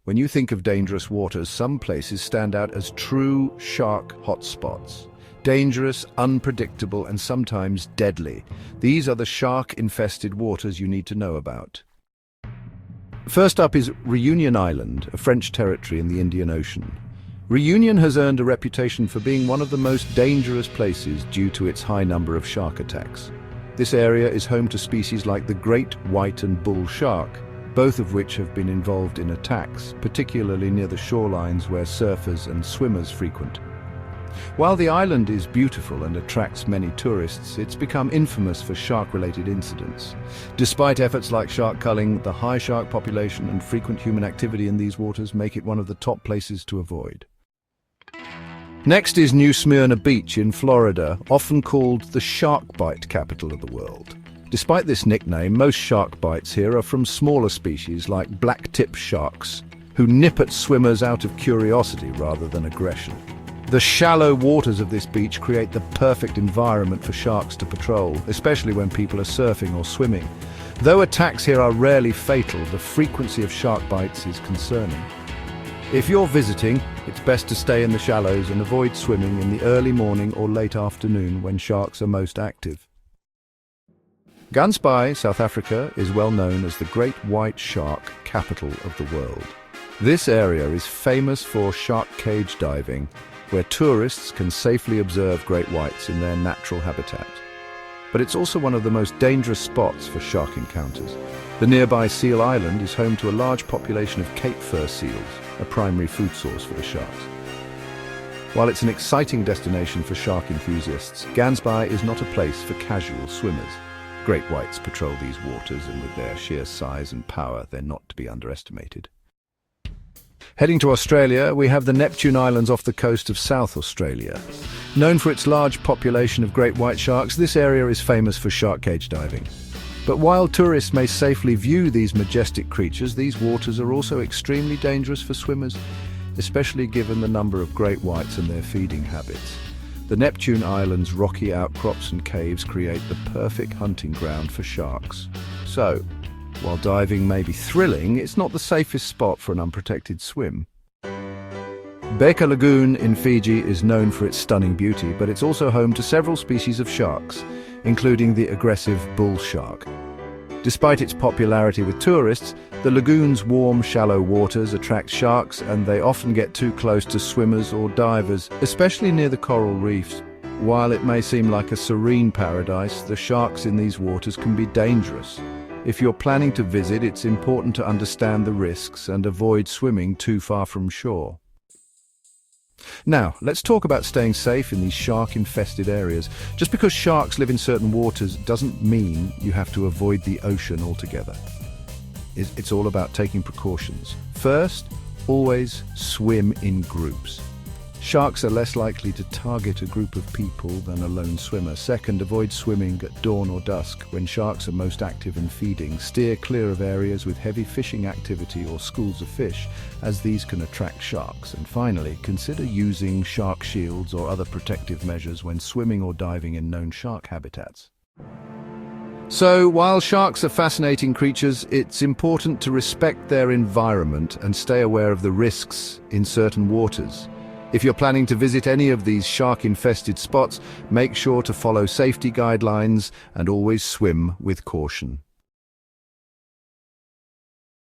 When you think of dangerous waters, some places stand out as true shark hotspots. Dangerous, unpredictable, and sometimes deadly. These are the shark-infested waters you need to know about. First up is Réunion Island, a French territory in the Indian Ocean. Réunion has earned a reputation for being one of the most dangerous places due to its high number of shark attacks. This area is home to species like the great white and bull shark, both of which have been involved in attacks, particularly near the shorelines where surfers and swimmers frequent. While the island is beautiful and attracts many tourists, it's become infamous for shark-related incidents. Despite efforts like shark culling, the high shark population and frequent human activity in these waters make it one of the top places to avoid. Next is New Smyrna Beach in Florida, often called the shark bite capital of the world. Despite this nickname, most shark bites here are from smaller species like black-tip sharks, who nip at swimmers out of curiosity rather than aggression. The shallow waters of this beach create the perfect environment for sharks to patrol, especially when people are surfing or swimming. Though attacks here are rarely fatal, the frequency of shark bites is concerning. If you're visiting, it's best to stay in the shallows and avoid swimming in the early morning or late afternoon when sharks are most active. Gansbaai, South Africa, is well known as the great white shark capital of the world. This area is famous for shark cage diving, where tourists can safely observe great whites in their natural habitat. But it's also one of the most dangerous spots for shark encounters. The nearby Seal Island is home to a large population of Cape fur seals, a primary food source for the sharks. While it's an exciting destination for shark enthusiasts, Gansbaai is not a place for casual swimmers. Great whites patrol these waters, and with their sheer size and power, they're not to be underestimated. Heading to Australia, we have the Neptune Islands off the coast of South Australia. Known for its large population of great white sharks, this area is famous for shark cage diving. But while tourists may safely view these majestic creatures, these waters are also extremely dangerous for swimmers, especially given the number of great whites and their feeding habits. The Neptune Islands' rocky outcrops and caves create the perfect hunting ground for sharks. So, while diving may be thrilling, it's not the safest spot for an unprotected swim. Beka Lagoon in Fiji is known for its stunning beauty, but it's also home to several species of sharks, including the aggressive bull shark. Despite its popularity with tourists, the lagoon's warm, shallow waters attract sharks, and they often get too close to swimmers or divers, especially near the coral reefs. While it may seem like a serene paradise, the sharks in these waters can be dangerous. If you're planning to visit, it's important to understand the risks and avoid swimming too far from shore. Now, let's talk about staying safe in these shark-infested areas. Just because sharks live in certain waters doesn't mean you have to avoid the ocean altogether. It's all about taking precautions. First, always swim in groups. Sharks are less likely to target a group of people than a lone swimmer. Second, avoid swimming at dawn or dusk when sharks are most active and feeding. Steer clear of areas with heavy fishing activity or schools of fish, as these can attract sharks. And finally, consider using shark shields or other protective measures when swimming or diving in known shark habitats. So, while sharks are fascinating creatures, it's important to respect their environment and stay aware of the risks in certain waters. If you're planning to visit any of these shark-infested spots, make sure to follow safety guidelines and always swim with caution.